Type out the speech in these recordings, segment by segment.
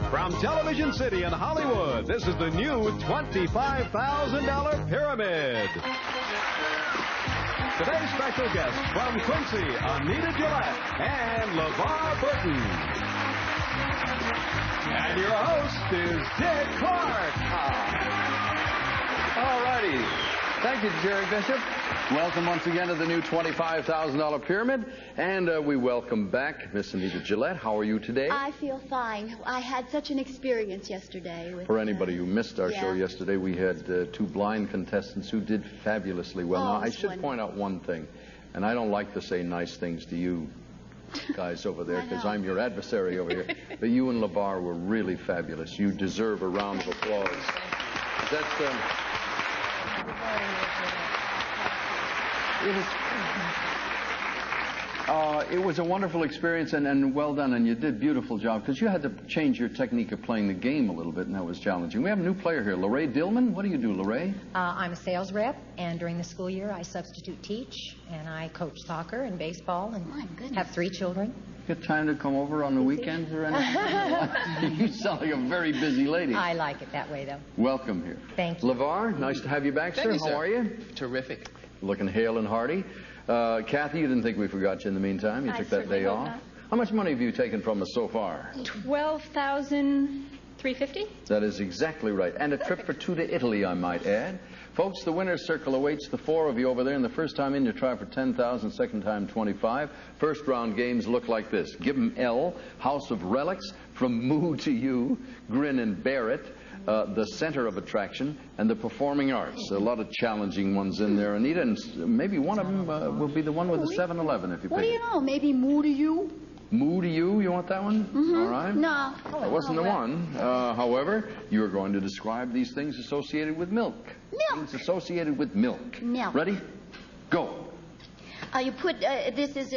From Television City in Hollywood, this is the new $25,000 Pyramid. Today's special guests from Quincy, Anita, Gillette, and Levar, Burton. And your host is Dick Clark. All righty. Thank you, Jerry Bishop. Welcome once again to the new $25,000 Pyramid. And we welcome back Miss Anita Gillette. How are you today? I feel fine. I had such an experience yesterday. For anybody who missed our show yesterday, we had two blind contestants who did fabulously well. Now, I should point out one thing, and I don't like to say nice things to you guys over there because I'm your adversary over here. But you and Levar were really fabulous. You deserve a round of applause. It was a wonderful experience and well done, and you did a beautiful job because you had to change your technique of playing the game a little bit, and that was challenging. We have a new player here, Lorae Dillman. What do you do, Lorae? I'm a sales rep, and during the school year I substitute teach, and I coach soccer and baseball, and have 3 children. Get time to come over on the weekends or anything? You sound like a very busy lady. I like it that way, though. Welcome here. Thank you. Levar, nice to have you back, sir. How are you? Terrific. Looking hale and hearty. Kathy, you didn't think we forgot you in the meantime. You took that day off. Not. How much money have you taken from us so far? $12,350. That is exactly right. And a trip for 2 to Italy, I might add. Folks, the winner's circle awaits the 4 of you over there, and the first time in you try for $10,000, second time 25. First round games look like this. Give 'em L, House of Relics, From Moo to You, Grin and Bear It, the Center of Attraction, and the Performing Arts. A lot of challenging ones in there, Anita, and maybe one of them will be the one with the 7-Eleven if you What pick do you know? Maybe Moo to You? Moo to You, you want that one? All right. No. That wasn't the one. However, you are going to describe these things associated with milk. Milk. Things associated with milk. Milk. Ready? Go. You put, this is,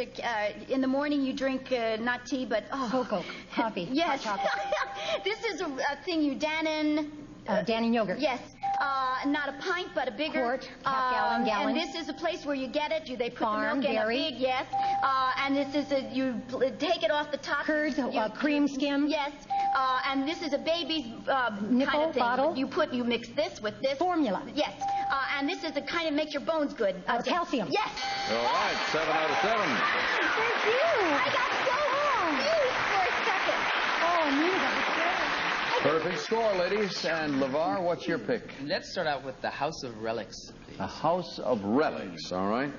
in the morning you drink, not tea, but, Cocoa, coffee, yes. hot chocolate. This is a thing you Dannon. Dannon yogurt. Yes. Not a pint, but a bigger. Quart, half gallon. And this is a place where you get it. They put Farm, the milk dairy. in a big, yes. And this is you take it off the top. Curd, cream skim. Yes. And this is a baby's Nipple, kind of thing. bottle. You mix this with this. Formula. Yes. And this is a kind of makes your bones good. Calcium. Yes. All right, 7 out of 7. Thank you. I got so confused for a second. Oh, Anita, that's great. Perfect score, ladies. And Levar, what's your pick? Let's start out with the House of Relics, please. A House of Relics, all right?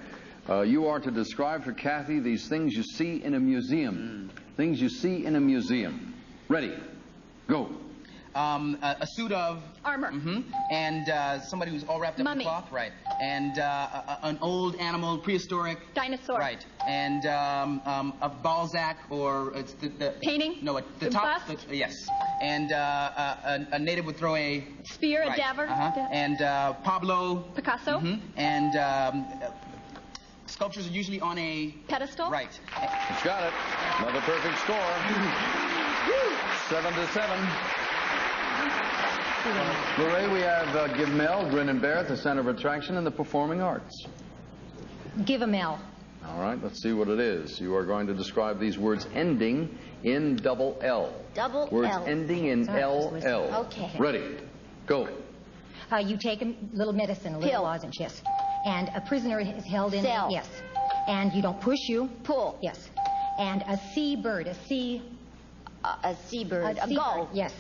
You are to describe for Kathy these things you see in a museum. Things you see in a museum. Ready? Go. A suit of Armor. and somebody who's all wrapped up Mummy. in cloth, right? And an old animal, prehistoric, Dinosaur. right? And a Balzac or it's the Painting? No, the The top. bust? Yes. And a native would throw a Spear, right, a dagger. and Pablo. Picasso. And sculptures are usually on a Pedestal. right. She's got it. Another perfect score. 7 to 7. Lorae, we have Give Mel, Grin and Bear It, the Center of Attraction, and the Performing Arts. Give 'em L. All right, let's see what it is. You are going to describe these words ending in double L. Double Words L. ending in Sorry, just listen. LL. Okay. Ready? Go. You take a little medicine, a little Pill. lozenge, yes. And a prisoner is held in. Cell. Yes. And you don't push you. Pull. Yes. And a seabird, a seabird. A seabird, gull. yes.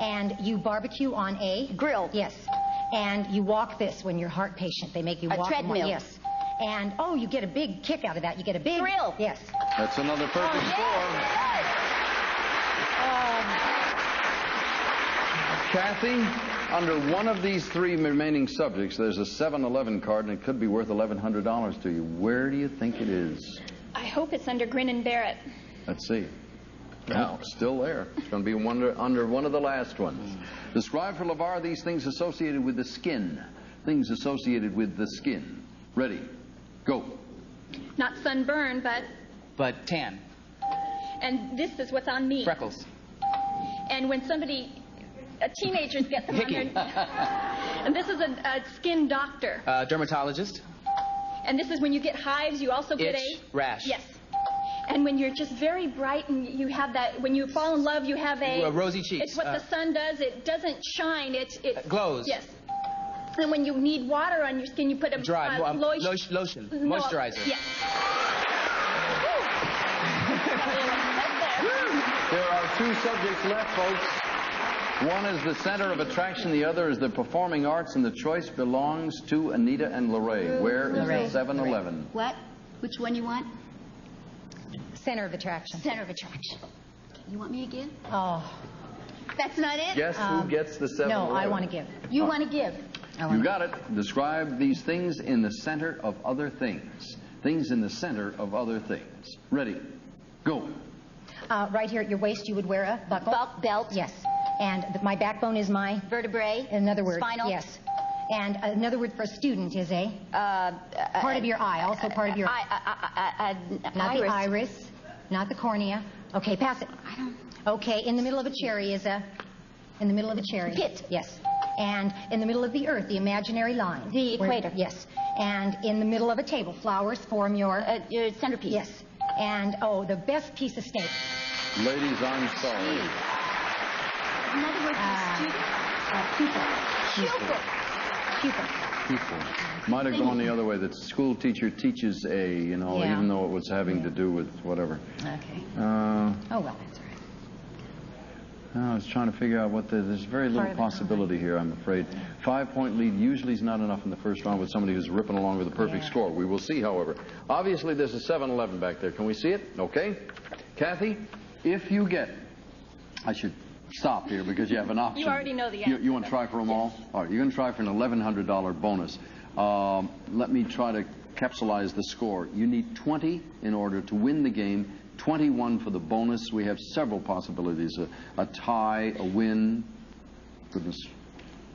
And you barbecue on a Grill. Yes. And you walk this when you're heart patient. They make you A walk. treadmill. Yes. And you get a big kick out of that. You get a big Thrill. Yes. That's another perfect score. Kathy, under one of these 3 remaining subjects, there's a 7-Eleven card, and it could be worth $1,100 to you. Where do you think it is? I hope it's under Grin and Bear It. Let's see. No, still there. It's going to be under one of the last ones. Describe for Levar these things associated with the skin. Things associated with the skin. Ready? Go. Not sunburn, But tan. and this is what's on me. Freckles. And when teenagers get them on Hickey. their... And this is a skin doctor. Dermatologist. And this is when you get hives, you also get Itch, rash. Yes. And when you're just very bright and you have that, when you fall in love, you have a rosy cheeks. It's what the sun does. It doesn't shine. It glows. Yes. And when you need water on your skin, you put a dry lotion, moisturizer. Yes. There are two subjects left, folks. One is the center of attraction, the other is the performing arts, and the choice belongs to Anita and Lorae. Where is the 7-Eleven? What? Which one you want? Center of attraction. Center of attraction. You want me to give? Oh. That's not it? Guess who gets the 7-Eleven? No, I want to give. You want to give? You got it. Describe these things in the center of other things. Things in the center of other things. Ready? Go. Right here at your waist, you would wear a buckle. Belt. Yes. And my backbone is my... Vertebrae. Another word. Spinal. Yes. And another word for a student is a... part of your eye, also part of your... not iris. the iris, not the cornea. Okay, pass it. I don't... Okay, in the middle of a cherry is a... In the middle of a cherry. Pit. Yes. And in the middle of the earth, the imaginary line. The equator. Yes. And in the middle of a table, flowers form your centerpiece. Yes. And, oh, the best piece of steak. Ladies, I'm sorry. Another word for student? Pupil. People. Might have gone the other way. The school teacher teaches a, you know, Yeah. even though it was having to do with whatever. Okay. Oh, well, that's all right. I was trying to figure out what there's very little possibility here, I'm afraid. 5-point lead usually is not enough in the first round with somebody who's ripping along with a perfect score. We will see, however. Obviously, there's a 7-Eleven back there. Can we see it? Okay. Kathy, if you get... I should stop here because you have an option. You already know the answer. You want to try for them all? All right, you're going to try for an $1,100 bonus. Let me try to capsulize the score. You need 20 in order to win the game. 21 for the bonus. We have several possibilities. A tie, a win, goodness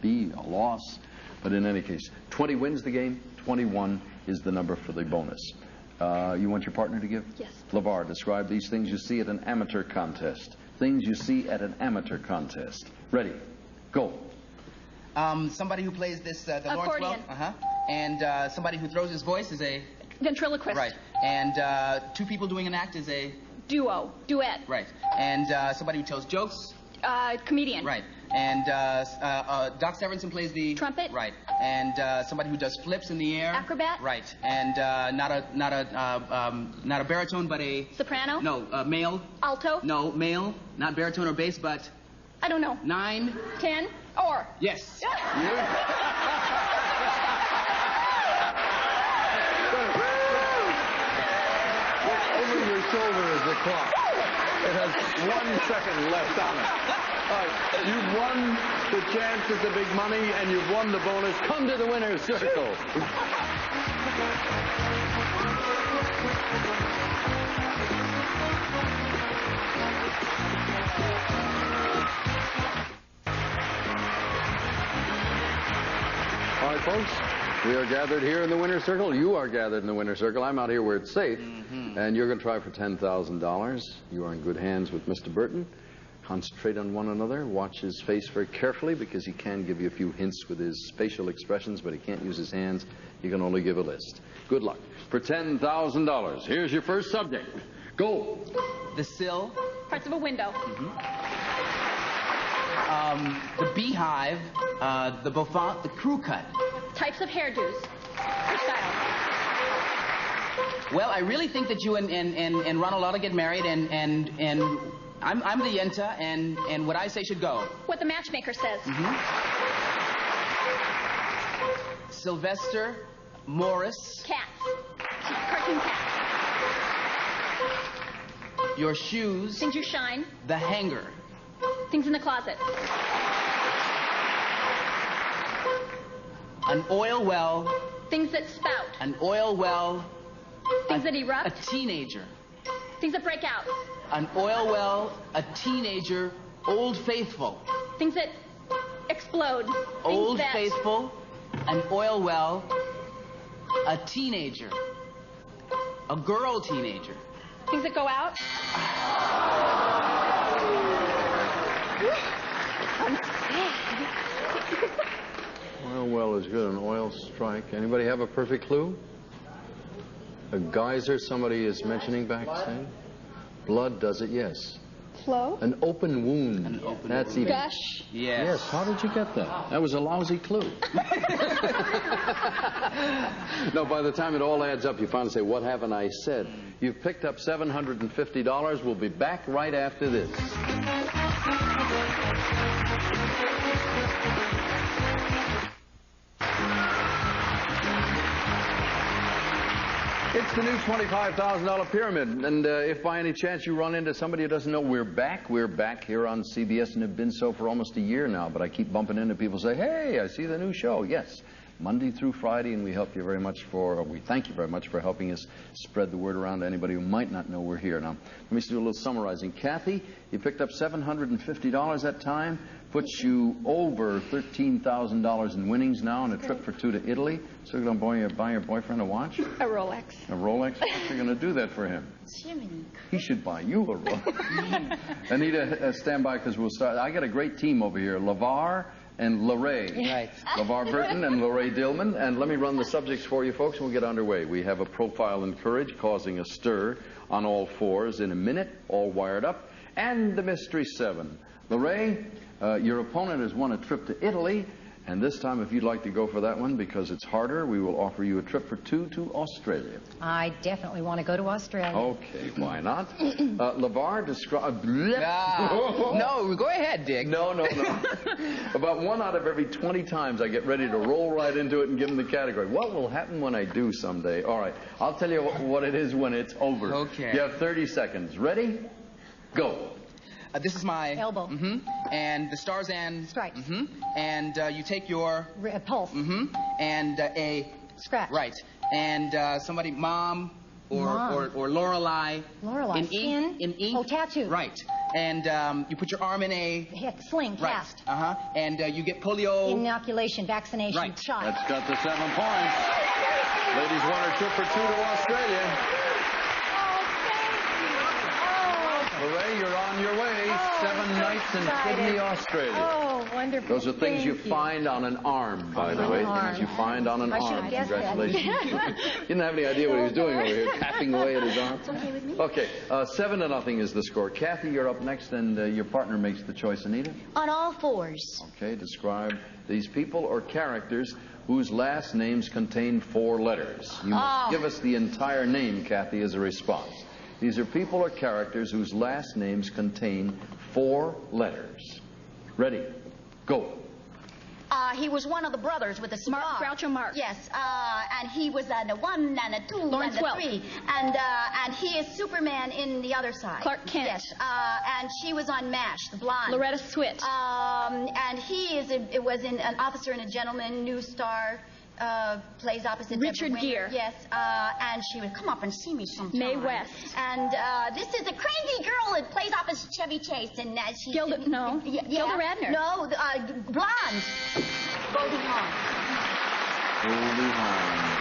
be, a loss. But in any case, 20 wins the game. 21 is the number for the bonus. You want your partner to give? Yes. Levar, describe these things you see at an amateur contest. Things you see at an amateur contest. Ready? Go. Somebody who plays this, the Lord's Accordion. Well. And somebody who throws his voice is a... Ventriloquist. Right. And two people doing an act is a... Duet. Right. And somebody who tells jokes. Comedian. Right. And Doc Severinsen plays the... Trumpet. Right. And somebody who does flips in the air. Acrobat. Right. And not a baritone, but a... Soprano. No, male. Alto. No, male. Not baritone or bass, but... I don't know. 9. 10. Or. Yes. Over your shoulder is the clock. It has 1 second left on it. All right, you've won the chance at the big money, and you've won the bonus. Come to the winner's circle. All right, folks. We are gathered here in the winner's circle. You are gathered in the winner's circle. I'm out here where it's safe. And you're going to try for $10,000. You are in good hands with Mr. Burton. Concentrate on one another. Watch his face very carefully because he can give you a few hints with his facial expressions, but he can't use his hands. He can only give a list. Good luck. For $10,000, here's your first subject. Go. The sill. Parts of a window. The beehive. The bouffant. The crew cut. Types of hairdos. Hairstyle. Well, I really think that you and Ronald ought to get married, and I'm the yenta, and what I say should go. What the matchmaker says. Sylvester Morris. Cats. Cartoon cats. Your shoes. Things you shine. The hanger. Things in the closet. An oil well. Things that spout. An oil well. Things that A erupt. teenager. Things that break out. An oil well. A teenager. Old Faithful. Things that explode. Old Things that... Faithful. An oil well. A teenager. A girl teenager. Things that go out. Oil well is good. An oil strike. Anybody have a perfect clue? A geyser somebody is mentioning backstage? Blood does it, yes. Flow? An open wound. An open That's wound. even. Gush? Yes. Yes, how did you get that? That was a lousy clue. No, by the time it all adds up, you finally say, what haven't I said? You've picked up $750. We'll be back right after this. It's the new $25,000 pyramid, and if by any chance you run into somebody who doesn't know, we're back here on CBS and have been so for almost a year now, but I keep bumping into people who say, hey, I see the new show. Yes, Monday through Friday, and we thank you very much for helping us spread the word around to anybody who might not know we're here. Now, let me just do a little summarizing. Kathy, you picked up $750 that time, puts you over $13,000 in winnings now, and a trip for two to Italy. So you're going to buy your boyfriend a watch? A Rolex. A Rolex? What's you going to do that for him? Jiminy. He should buy you a Rolex. Anita, stand by because we'll start. I got a great team over here. Levar and Lorae. Right. Levar Burton and Lorae Dillman. And let me run the subjects for you, folks, and we'll get underway. We have a profile in courage causing a stir on all fours in a minute, all wired up. And the Mystery 7. Lorae, your opponent has won a trip to Italy. And this time, if you'd like to go for that one, because it's harder, we will offer you a trip for two to Australia. I definitely want to go to Australia. Okay, why not? Levar, describe... No, go ahead, Dick. No. About 1 out of every 20 times I get ready to roll right into it and give them the category. What will happen when I do someday? All right, I'll tell you what it is when it's over. Okay. You have 30 seconds. Ready? Go. This is my... Elbow. And the stars and... Stripes. And you take your... Pulse. And a... Scratch. Right. And somebody, Mom or Lorae. Lorae. In Skin. ink. In ink. Oh, tattoo. Right. And you put your arm in a... Sling. Right. Cast. And you get polio... Inoculation. Vaccination. Right. Shot. That's got the 7 points. Ladies won a trip for two to Australia. Lorae, you're on your way. 7 nights in Sydney, Australia. Oh, wonderful. Those are things you Thank find on an arm, by the way. Things you find on an I should arm. have guessed that. Congratulations. You didn't have any idea what he was doing over here, tapping away at his arm. It's okay with me. Okay, 7-0 is the score. Kathy, you're up next, and your partner makes the choice. Anita? On all fours. Okay, describe these people or characters whose last names contain 4 letters. You must give us the entire name, Kathy, as a response. These are people or characters whose last names contain 4 letters. Ready? Go. He was one of the brothers with the cigar. Groucho Marx. Yes, and he was a 1 and a 2 Lawrence and a Welk. 3. And he is Superman in the other side. Clark Kent. Yes, and she was on MASH, the blonde. Loretta Swit. And he was an officer and a gentleman, new star. Plays opposite Richard Deborah Winger. Gere. Yes, and she would come up and see me sometime. Mae West. And this is a cranky girl that plays opposite Chevy Chase, and she. Gilda Radner. No, blonde. Goldie Hawn. Goldie Hawn.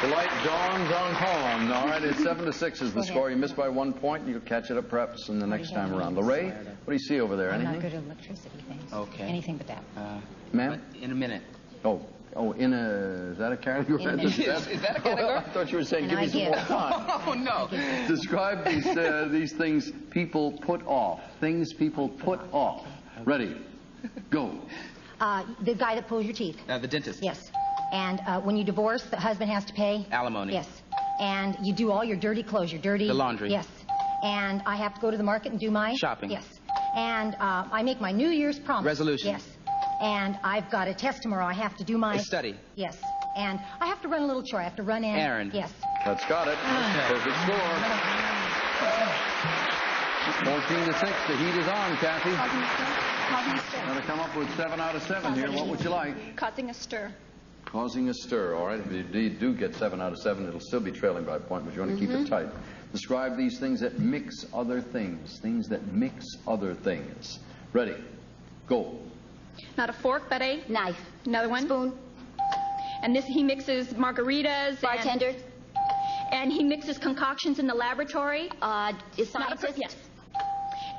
The light dawns on Hawn. All right, it's 7-6 is the score. You missed by 1 point. You'll catch it up perhaps in the next time around. Lorae, what do you see over there? I'm Anything? not good at electricity things. Okay. Anything but that. Ma'am? In a minute. Oh, is that a category? In a minute. Is that a category? I thought you were saying An give me some idea. more time. Oh, no. Describe these things people put off. Things people put off. Ready? Go. The guy that pulls your teeth. The dentist. Yes. And when you divorce, the husband has to pay. Alimony. Yes. And you do all your dirty clothes, your dirty... The laundry. Yes. And I have to go to the market and do my... Shopping. Yes. And I make my New Year's promise. Resolution. Yes. And I've got a test tomorrow. I have to do my... Study. Yes. And I have to run a little chore. I have to run in... Errand. Yes. That's got it. Perfect score. 14-6. The heat is on, Kathy. Got to come up with 7 out of 7 here. What would you like? Causing a stir. Causing a stir. All right. If you do get 7 out of 7, it'll still be trailing by a point, but you want to keep it tight. Describe these things that mix other things. Things that mix other things. Ready? Go. Not a fork, but a Knife. another one. Spoon. And he mixes margaritas. Bartender. And he mixes concoctions in the laboratory. Is Not a scientist. yes.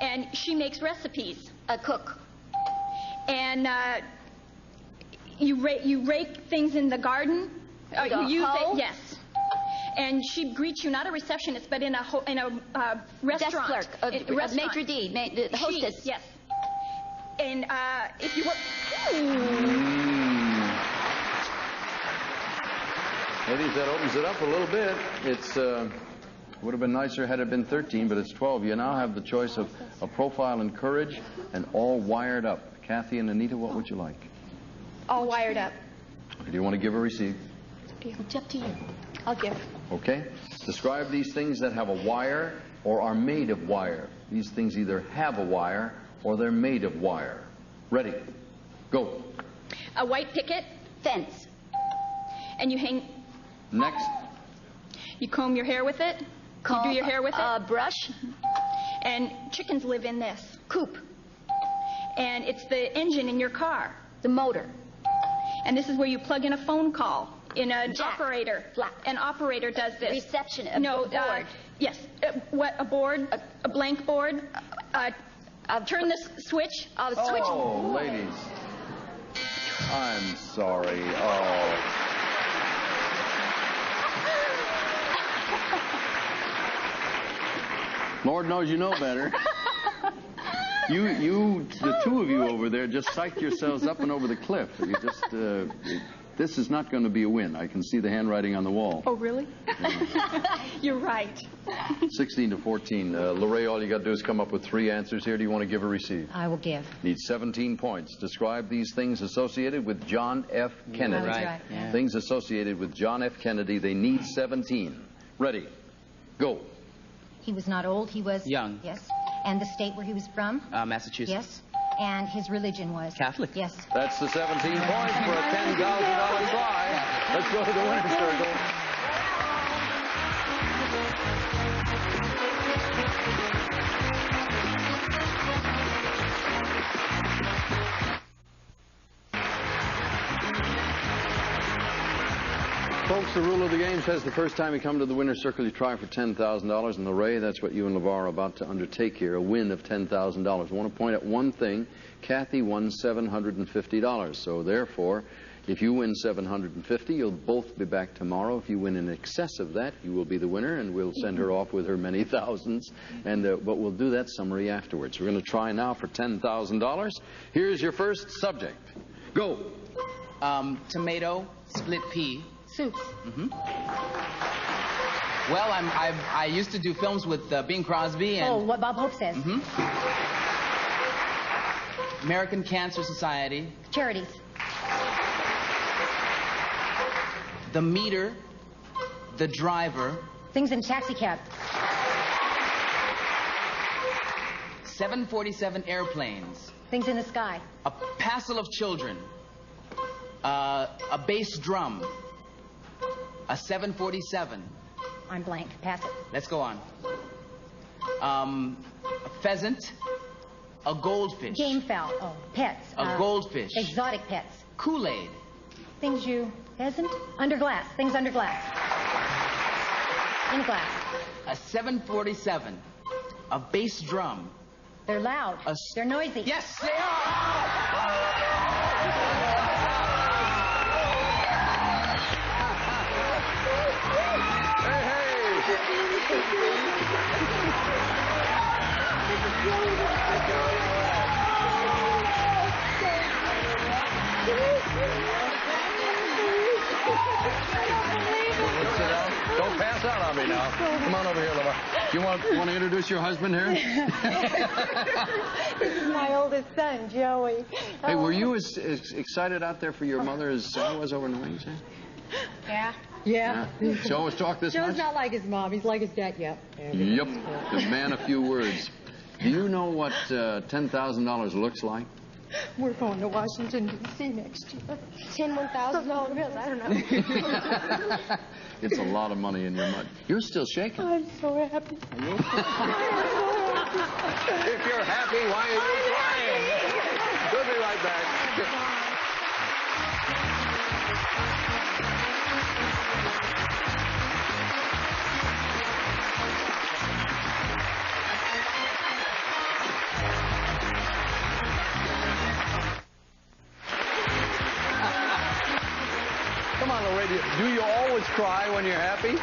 And she makes recipes. A cook. And you rake things in the garden. With a hoe? Yes. and she'd greet you, not a receptionist, but in a restaurant. Desk clerk, a restaurant. maitre d', the hostess. Yes. And if you were... Ladies, that opens it up a little bit. It's would have been nicer had it been 13, but it's 12. You now have the choice of a profile and courage and all wired up. Kathy and Anita, what would you like? All wired up. Okay, do you want to give or receive? It's up to you. I'll give. Okay. Describe these things that have a wire or are made of wire. These things either have a wire or they're made of wire. Ready. Go. A white picket. Fence. And you hang... Next. You comb your hair with it. You do your hair with it. Brush. And chickens live in this. Coop. And it's the engine in your car. The motor. And this is where you plug in a phone call. In an Jack. operator. Flat. An operator does this. Reception. No, board. yes. What? A board? A blank board? Turn the switch. Switch. Oh, ladies. I'm sorry. Oh. Lord knows you know better. The two of you over there just psyched yourselves up and over the cliff. You just, this is not going to be a win. I can see the handwriting on the wall. Oh, really? You're right. 16 to 14. Lorae, all you got to do is come up with 3 answers here. Do you want to give or receive? I will give. Need 17 points. Describe these things associated with John F. Kennedy. Right. Yeah. Things associated with John F. Kennedy. They need 17. Ready. Go. He was not old. He was... Young. Yes. And the state where he was from? Massachusetts. Yes. And his religion was? Catholic. Yes. That's the 17 points for a $10,000 try. Let's go to the winner's circle. Folks, the rule of the game says the first time you come to the winner's circle, you try for $10,000. And Lorae, that's what you and Levar are about to undertake here, a win of $10,000. I want to point out one thing. Kathy won $750. So therefore, if you win $750, you'll both be back tomorrow. If you win in excess of that, you will be the winner, and we'll send her off with her many thousands. And but we'll do that summary afterwards. We're going to try now for $10,000. Here's your first subject. Go. Tomato, split pea. Soup. Well, I used to do films with Bing Crosby and... Oh, what Bob Hope says. American Cancer Society. Charities. The meter. The driver. Things in a taxi cab. 747 airplanes. Things in the sky. A passel of children. A bass drum. A 747. I'm blank. Pass it. Let's go on. A pheasant. A goldfish. Game fowl. Oh, pets. A goldfish. Exotic pets. Kool-Aid. Things you... Pheasant? Under glass. Things under glass. In glass. A 747. A bass drum. They're loud. They're noisy. Yes, they are! Don't pass out on me now. Come on over here, Levar. You want to introduce your husband here? This is my oldest son, Joey. Hey, were you as excited out there for your mother as I was over in the wings? Yeah. Joe was talk this much? Joe's not like his mom. He's like his dad. Yep. Yep. The man of few words. Do you know what $10,000 looks like? We're going to Washington, D.C. next year. 10 $1,000 bills. I don't know. It's a lot of money in your mud. You're still shaking. I'm so happy. If you're happy, why are you crying? We'll be right back. Come on, Lorae. Do you always cry when you're happy?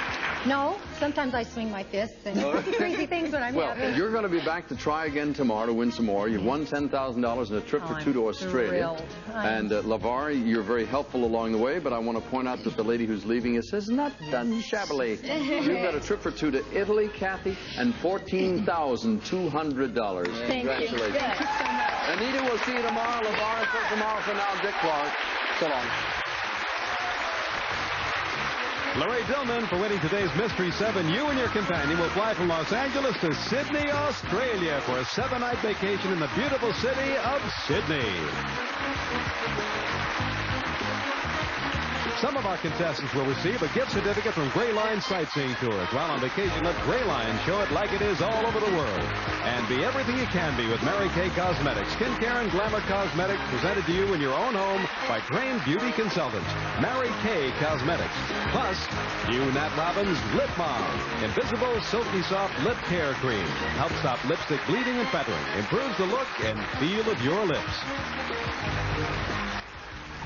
No, sometimes I swing my fists and crazy things when I'm happy. Well, you're going to be back to try again tomorrow to win some more. You've won $10,000 and a trip for two to Australia. And Levar, you're very helpful along the way, but I want to point out that the lady who's leaving us has not done shabbily. You've got a trip for two to Italy, Kathy, and $14,200. Congratulations. Thank you so much. Anita, we'll see you tomorrow. Levar, until tomorrow. For now, Dick Clark. So long. Lorae Dillman for winning today's Mystery 7. You and your companion will fly from Los Angeles to Sydney, Australia for a 7-night vacation in the beautiful city of Sydney. Some of our contestants will receive a gift certificate from Gray Line Sightseeing Tours. While on vacation, let Gray Line show it like it is all over the world. And be everything you can be with Mary Kay Cosmetics. Skincare and glamour cosmetics presented to you in your own home by trained beauty consultants. Mary Kay Cosmetics. Plus, new Nat Robbins Lip Balm. Invisible, silky soft lip care cream. Helps stop lipstick bleeding and feathering. Improves the look and feel of your lips.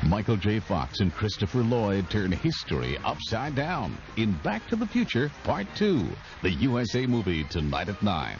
Michael J. Fox and Christopher Lloyd turn history upside down in Back to the Future Part 2, the USA movie, tonight at 9.